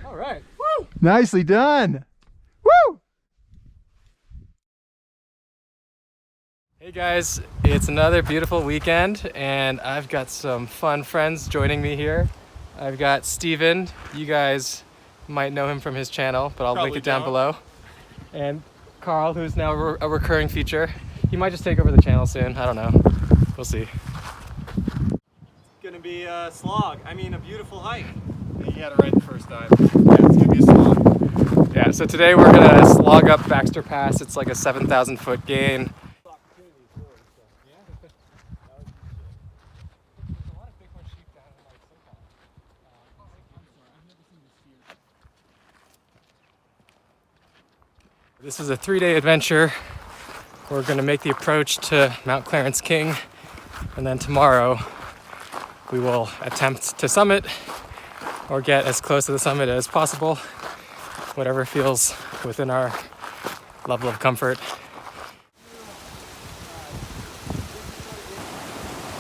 All right. Woo! Nicely done. Woo! Hey guys, it's another beautiful weekend and I've got some fun friends joining me here. I've got Steven. You guys might know him from his channel, but I'll link it down below. And Carl, who's now a recurring feature. He might just take over the channel soon. I don't know. We'll see. It's gonna be a slog. I mean, a beautiful hike. You got it right the first time. Yeah, it's gonna be a slog. Yeah, so today we're gonna slog up Baxter Pass. It's like a 7,000 foot gain. This is a 3-day adventure. We're gonna make the approach to Mt Clarence King, and then tomorrow we will attempt to summit or get as close to the summit as possible, whatever feels within our level of comfort.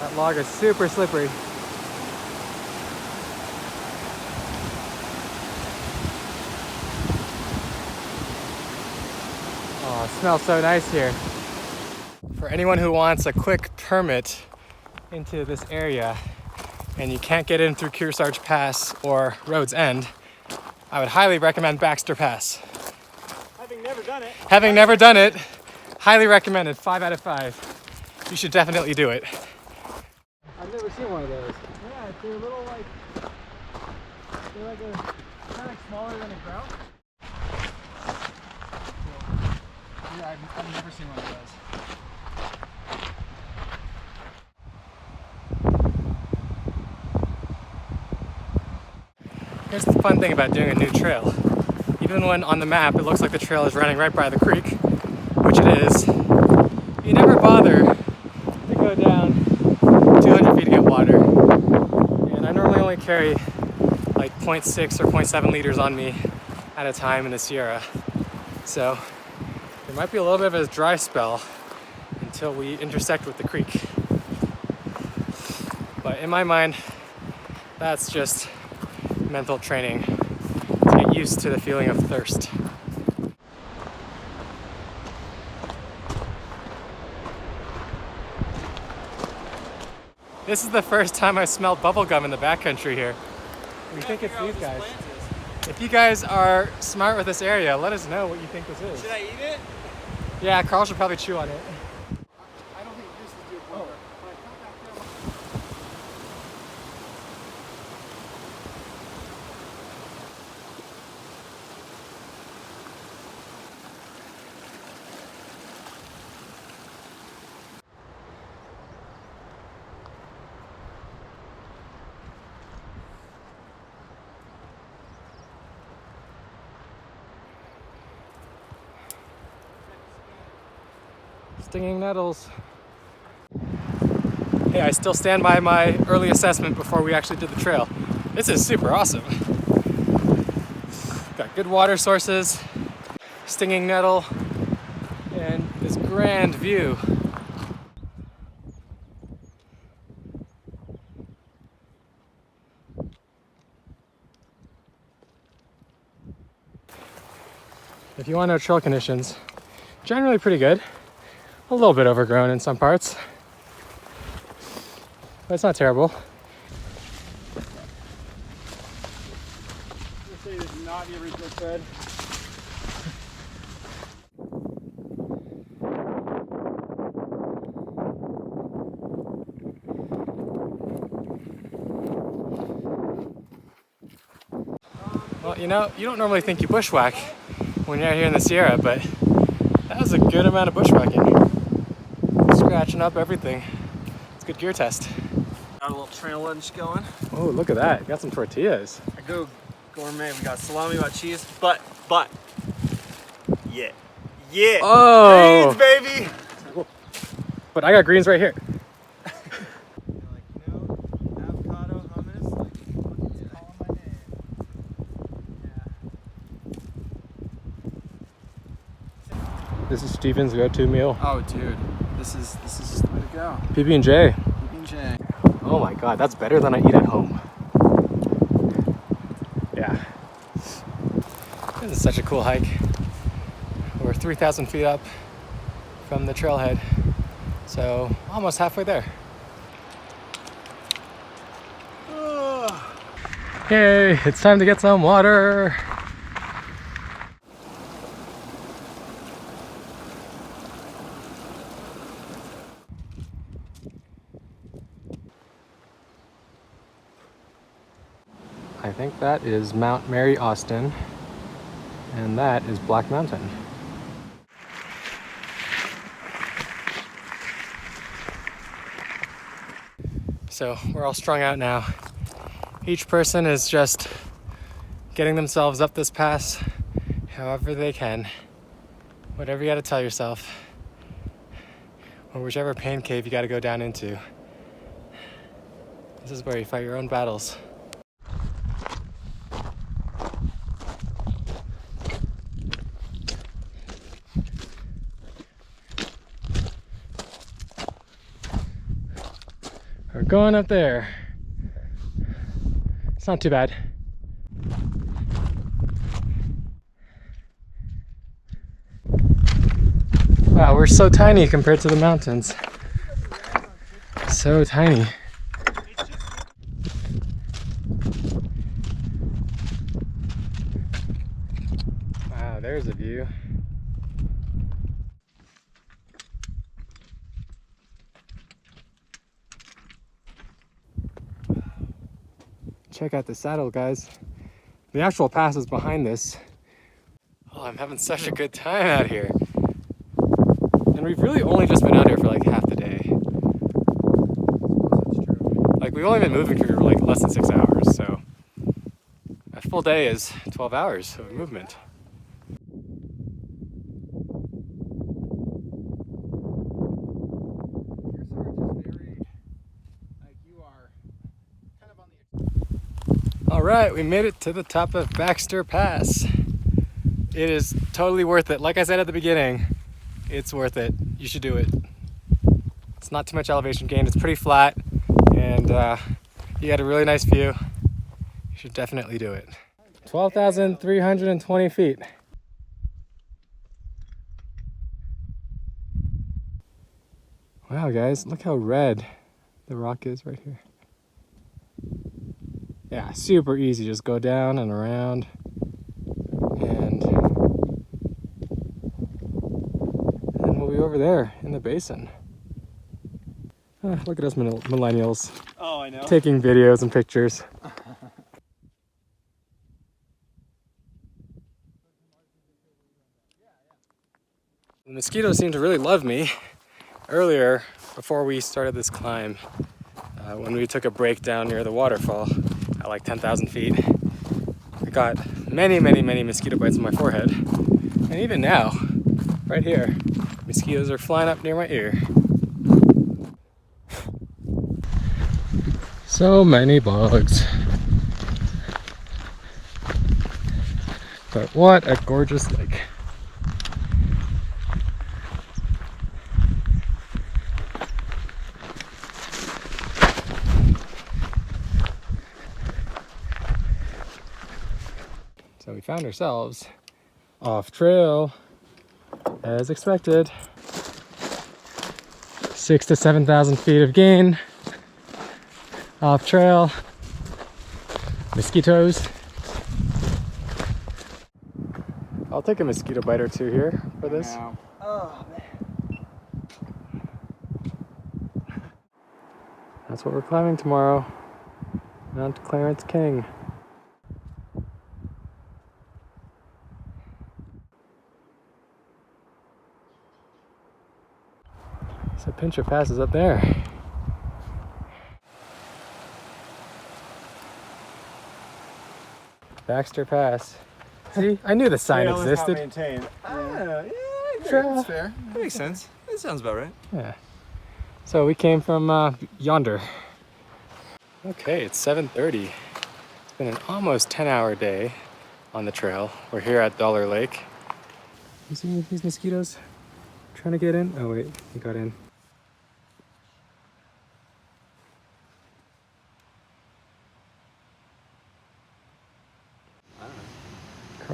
That log is super slippery. Oh, it smells so nice here. For anyone who wants a quick permit into this area and you can't get in through Kearsarge Pass or Road's End, I would highly recommend Baxter Pass. Having never done it, highly recommended, 5 out of 5. You should definitely do it. I've never seen one of those. Yeah, they're a little like, they're like a, kind of smaller than a grouse. Yeah, I've never seen one of those. Here's the fun thing about doing a new trail. Even when on the map it looks like the trail is running right by the creek, which it is, you never bother to go down 200 feet to get water. And I normally only carry like 0.6 or 0.7 liters on me at a time in the Sierra. So there might be a little bit of a dry spell until we intersect with the creek. But in my mind, that's just mental training to get used to the feeling of thirst. This is the first time I've smelled bubblegum in the backcountry here. We think it's these guys. If you guys are smart with this area, let us know what you think this is. Should I eat it? Yeah, Carl should probably chew on it. I don't think this is good water. Stinging nettles. Hey, I still stand by my early assessment before we actually did the trail. This is super awesome. Got good water sources, stinging nettle, and this grand view. If you want to know trail conditions, generally pretty good. A little bit overgrown in some parts, but it's not terrible. This is not the original tread. Well, you know, you don't normally think you bushwhack when you're out here in the Sierra, but that was a good amount of bushwhacking. Scratching up everything. It's a good gear test. Got a little trail lunch going. Oh, look at that. Got some tortillas. I go gourmet. We got salami, we got cheese, but, yeah. Oh! Greens, baby! But I got greens right here. Avocado hummus, calling my name. Yeah. This is Steven's go-to meal. Oh, dude, this is just the way to go. PB&J. PB&J. Oh my god, that's better than I eat at home. Yeah. This is such a cool hike. We're 3,000 feet up from the trailhead, so almost halfway there. Yay, it's time to get some water. I think that is Mount Mary Austin, and that is Black Mountain. So we're all strung out now. Each person is just getting themselves up this pass however they can. Whatever you gotta tell yourself, or whichever pain cave you gotta go down into. This is where you fight your own battles. We're going up there. It's not too bad. Wow, we're so tiny compared to the mountains. So tiny. Wow, there's a view. Check out the saddle, guys. The actual pass is behind this. Oh, I'm having such a good time out here. And we've really only just been out here for like half the day. That's true. Like, we've only been moving for like less than 6 hours, so a full day is 12 hours of movement. All right, we made it to the top of Baxter Pass. It is totally worth it. Like I said at the beginning, it's worth it. You should do it. It's not too much elevation gain. It's pretty flat, and you got a really nice view. You should definitely do it. 12,320 feet. Wow, guys, look how red the rock is right here. Yeah, super easy. Just go down and around, and we'll be over there in the basin. Look at us millennials. Oh, I know. Taking videos and pictures. The mosquitoes seem to really love me. Earlier, before we started this climb, when we took a break down near the waterfall at like 10,000 feet, I got many mosquito bites on my forehead. And even now, right here, mosquitoes are flying up near my ear. So many bugs. But what a gorgeous lake. So we found ourselves off trail as expected. 6,000 to 7,000 feet of gain. Off trail. Mosquitoes. I'll take a mosquito bite or two here for this. Oh, man. That's what we're climbing tomorrow. Mt Clarence King. So Pincher Pass is up there. Baxter Pass. See, I knew the sign Trail is not existed. maintained. Yeah, Trail. that's fair. That makes sense. That sounds about right. Yeah. So we came from yonder. Okay, it's 7:30. It's been an almost 10-hour day on the trail. We're here at Dollar Lake. You see these mosquitoes trying to get in? Oh wait, he got in.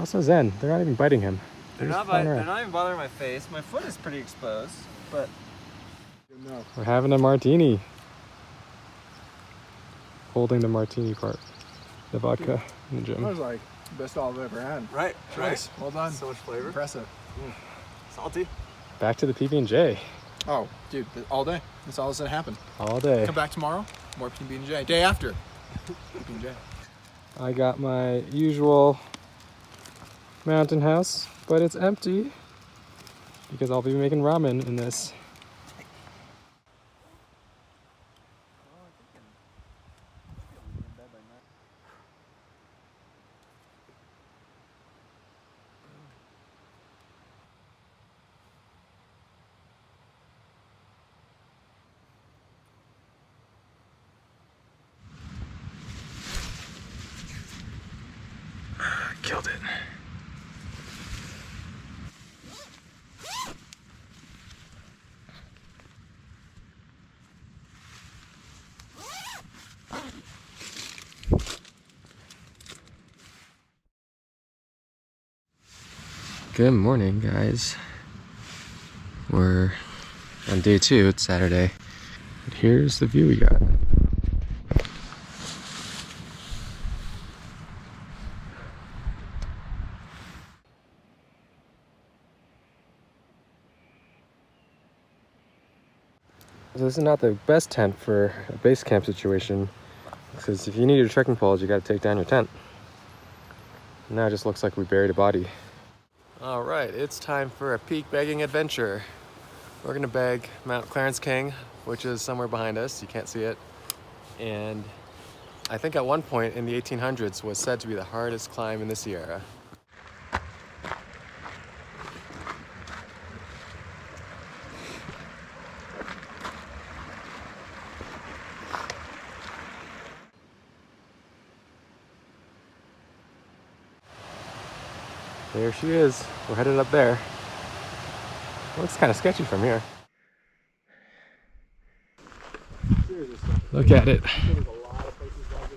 also zen. They're not even biting him. They're just not flying they're around. not even bothering my face. My foot is pretty exposed, but no. We're having a martini. Holding the martini part. The vodka in the gym. That was like the best olive I've ever had. Right, Nice. Well done. So much flavor. Impressive. Salty. Back to the PB&J. Oh, dude, all day. That's all that's gonna happen. All day. Come back tomorrow, more PB&J. Day after, PB&J. I got my usual mountain house, but it's empty because I'll be making ramen in this. Killed it. Good morning, guys. We're on day 2, it's Saturday. But here's the view we got. So this is not the best tent for a base camp situation, because if you need your trekking poles, you got to take down your tent. Now it just looks like we buried a body. All right, it's time for a peak bagging adventure. We're gonna bag Mt Clarence King, which is somewhere behind us. You can't see it. And I think at one point in the 1800s was said to be the hardest climb in the Sierra. There she is. We're headed up there. Looks kind of sketchy from here. Look at it.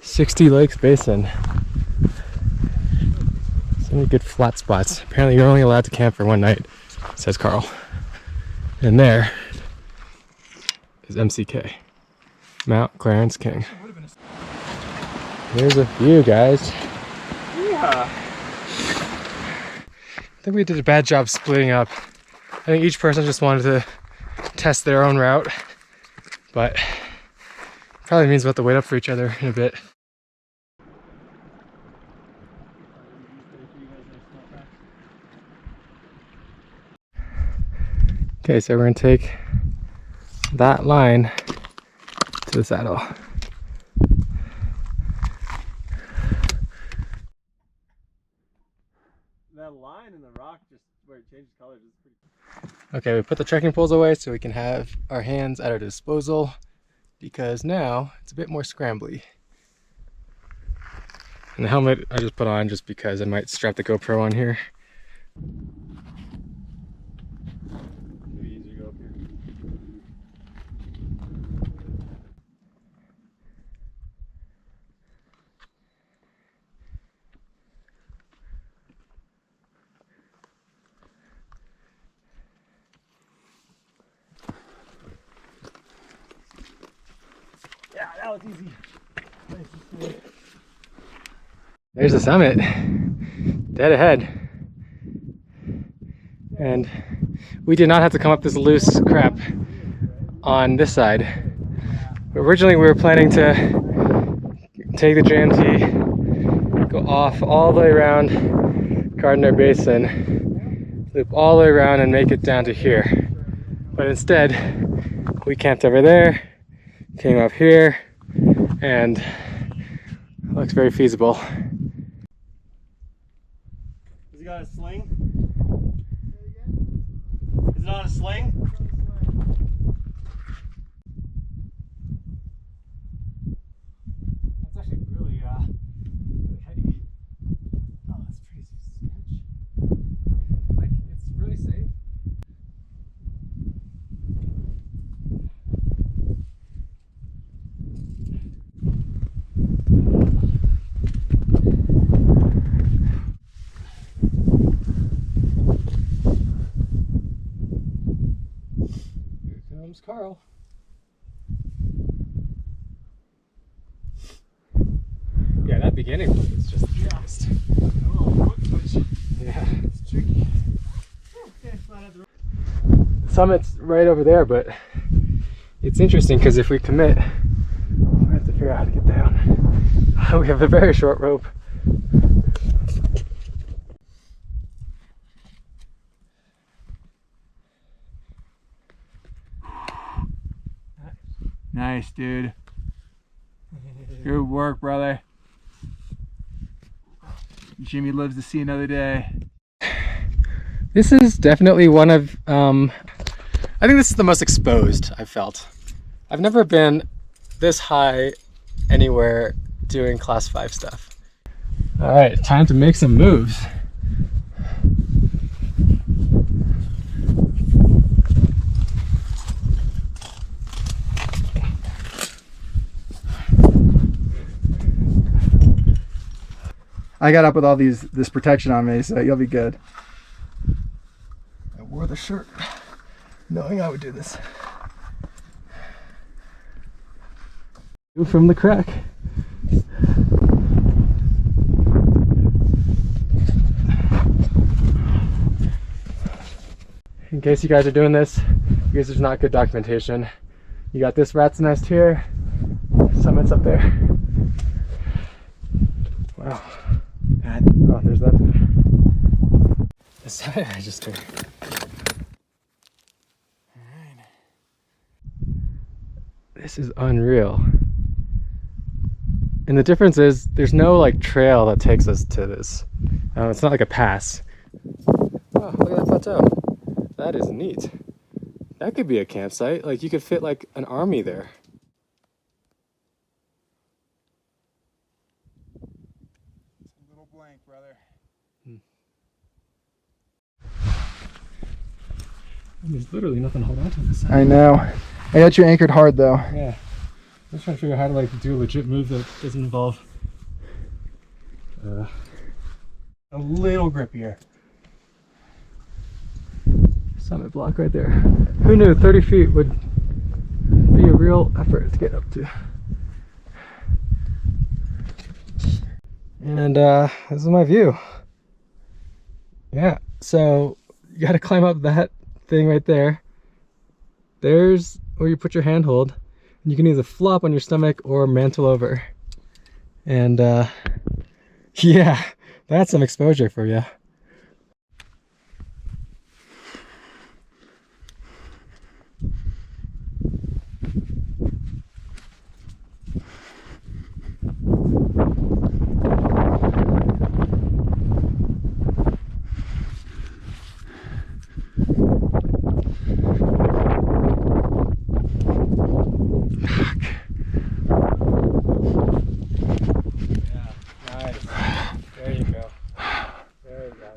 60 Lakes Basin. So many good flat spots. Apparently you're only allowed to camp for one night, says Carl. And there is MCK, Mt Clarence King. Here's a view, guys. Yeah. I think we did a bad job splitting up. I think each person just wanted to test their own route, but probably means we'll have to wait up for each other in a bit. Okay, so we're gonna take that line to the saddle. That line in the rock, just where it changes colors, is pretty. Okay, we put the trekking poles away so we can have our hands at our disposal, because now it's a bit more scrambly. And the helmet I just put on just because I might strap the GoPro on here. Maybe easier to go up here. Yeah, that was easy. Nice and smooth. There's the summit, dead ahead. And we did not have to come up this loose crap on this side. But originally we were planning to take the JMT, go off all the way around Gardner Basin, loop all the way around and make it down to here. But instead, we camped over there, came up here, and it looks very feasible. Has he got a sling? Is it on a sling? That's actually really heady. Oh, that's pretty sketch. Like, it's really safe. There's Carl. Yeah, that beginning one is just the trickiest. Yeah. It's tricky. The summit's right over there, but it's interesting because if we commit, we have to figure out how to get down. We have a very short rope. Nice, dude. Good work, brother. Jimmy lives to see another day. This is definitely one of, I think this is the most exposed I've felt. I've never been this high anywhere doing class 5 stuff. All right, time to make some moves. I got up with all this protection on me, so you'll be good. I wore the shirt knowing I would do this. From the crack. In case you guys are doing this, because there's not good documentation, you got this rat's nest here, summit's up there. Wow. Oh, there's that. The summit I just did. Alright. This is unreal. And the difference is there's no like trail that takes us to this. It's not like a pass. Oh, look at that plateau. That is neat. That could be a campsite. Like you could fit like an army there. Blank, brother. There's literally nothing to hold on to this side. I know. I got you anchored hard though. Yeah. I'm just trying to figure out how to like do a legit move that doesn't involve a little grippier. Summit block right there. Who knew 30 feet would be a real effort to get up to. And this is my view. Yeah, so you got to climb up that thing right there. There's where you put your handhold. You can either flop on your stomach or mantle over. And yeah, that's some exposure for you.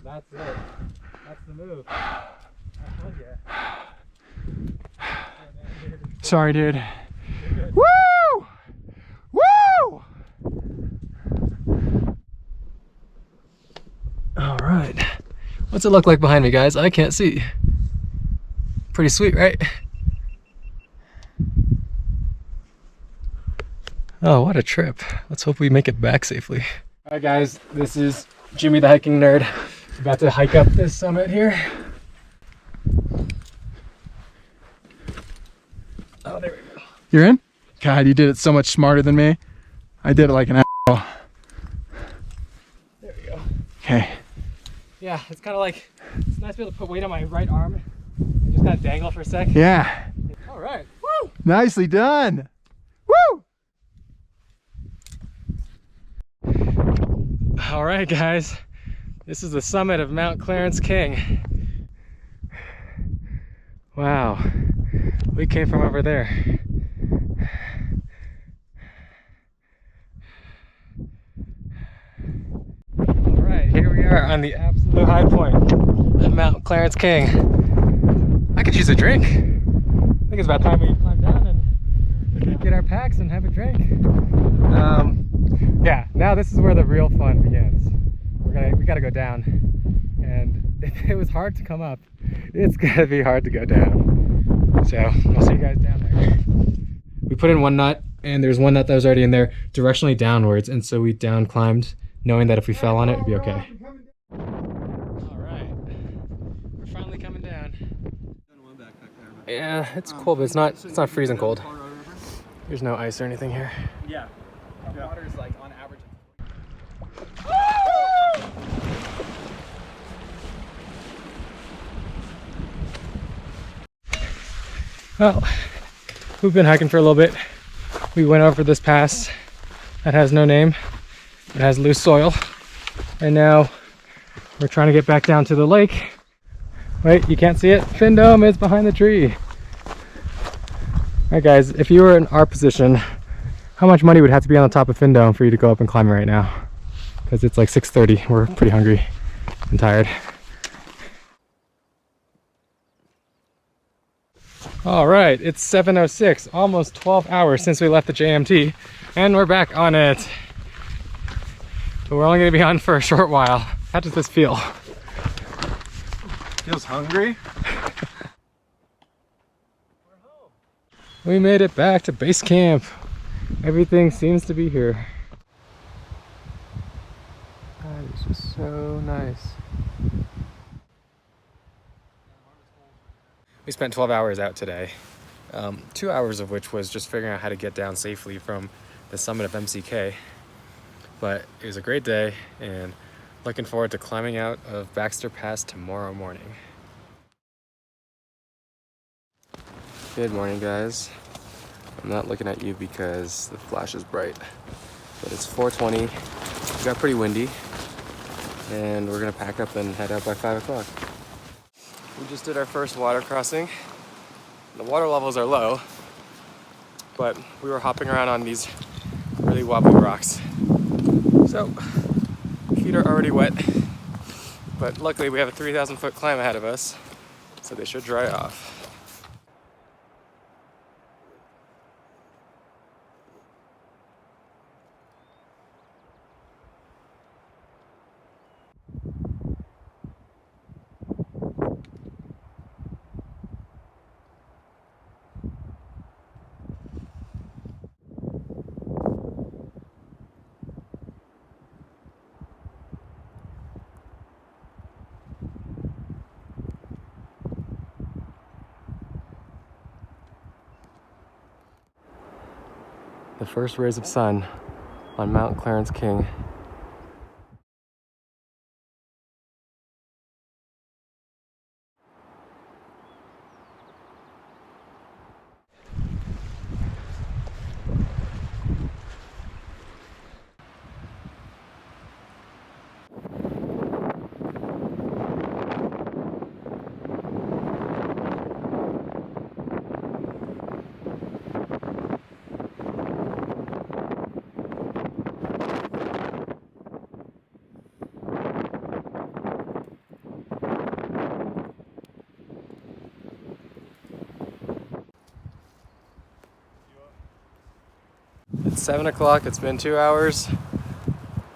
That's it. That's the move. Sorry, dude. Woo! Woo! All right. What's it look like behind me, guys? I can't see. Pretty sweet, right? Oh, what a trip. Let's hope we make it back safely. All right, guys. This is Jimmy the hiking nerd. About to hike up this summit here. Oh, there we go. You're in? God, you did it so much smarter than me. I did it like an asshole. There we go. Okay. Yeah, it's kind of like, it's nice to be able to put weight on my right arm and just kind of dangle for a sec. Yeah. All right. Woo! Nicely done. Woo! All right, guys. This is the summit of Mt Clarence King. Wow. We came from over there. All right, here we are on the absolute high point of Mt Clarence King. I could use a drink. I think it's about time we climb down and get our packs and have a drink. Yeah, now this is where the real fun begins. We gotta go down, and if it was hard to come up, it's gonna be hard to go down. So I'll see you guys down there. We put in one nut, and there's one nut that was already in there directionally downwards, and so we down climbed, knowing that if we fell on it, it'd be okay. All right, we're finally coming down. Yeah, it's cold, but it's not freezing cold. There's no ice or anything here. Yeah. The water is like on average. Well, we've been hiking for a little bit. We went over this pass that has no name. It has loose soil. And now we're trying to get back down to the lake. Wait, you can't see it? Fin Dome is behind the tree. Alright guys, if you were in our position, how much money would have to be on the top of Fin Dome for you to go up and climb it right now? Because it's like 6:30. We're pretty hungry and tired. All right, it's 7:06, almost 12 hours since we left the JMT, and we're back on it. But we're only gonna be on for a short while. How does this feel? Feels hungry. We made it back to base camp. Everything seems to be here. That is just so nice. We spent 12 hours out today, 2 hours of which was just figuring out how to get down safely from the summit of MCK. But it was a great day, and looking forward to climbing out of Baxter Pass tomorrow morning. Good morning, guys. I'm not looking at you because the flash is bright, but it's 4:20. It got pretty windy, and we're gonna pack up and head out by 5 o'clock. We just did our first water crossing. The water levels are low, but we were hopping around on these really wobbly rocks. So, feet are already wet, but luckily we have a 3,000-foot climb ahead of us, so they should dry off. The first rays of sun on Mt Clarence King. It's 7 o'clock, it's been 2 hours.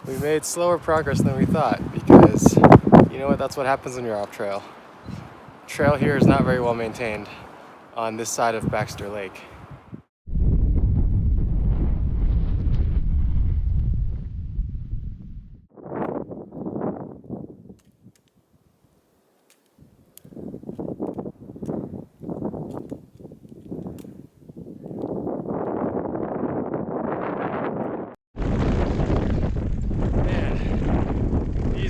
We made slower progress than we thought because, you know what, that's what happens when you're off trail. Trail here is not very well maintained on this side of Baxter Lake.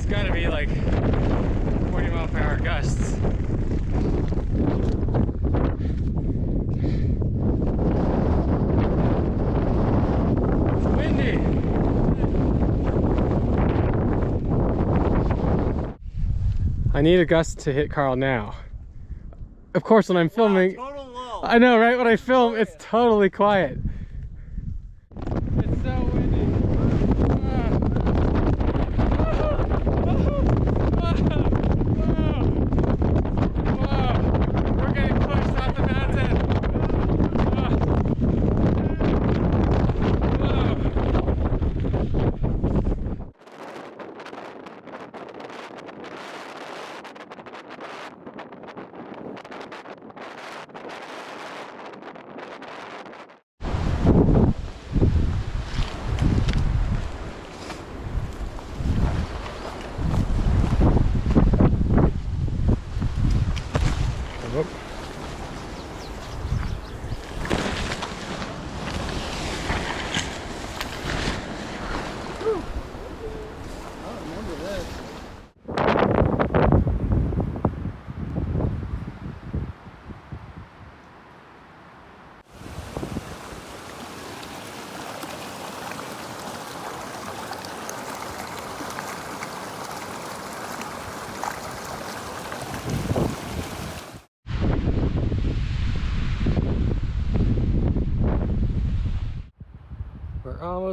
Gotta be like 40-mile-per-hour gusts. It's windy. I need a gust to hit Carl now. Of course, when I'm filming, Total lull. I know, right? When I film, it's totally quiet. It's so windy.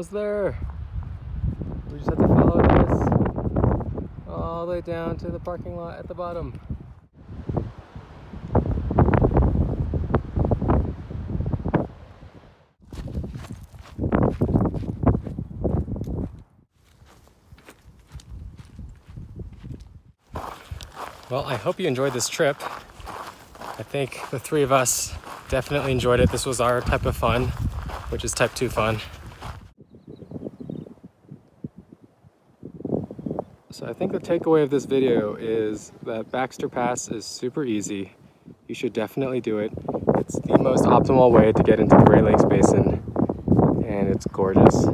almost there. We just have to follow this all the way down to the parking lot at the bottom. Well, I hope you enjoyed this trip. I think the three of us definitely enjoyed it. This was our type of fun, which is type 2 fun. So I think the takeaway of this video is that Baxter Pass is super easy. You should definitely do it. It's the most optimal way to get into the Great Lakes Basin, and it's gorgeous.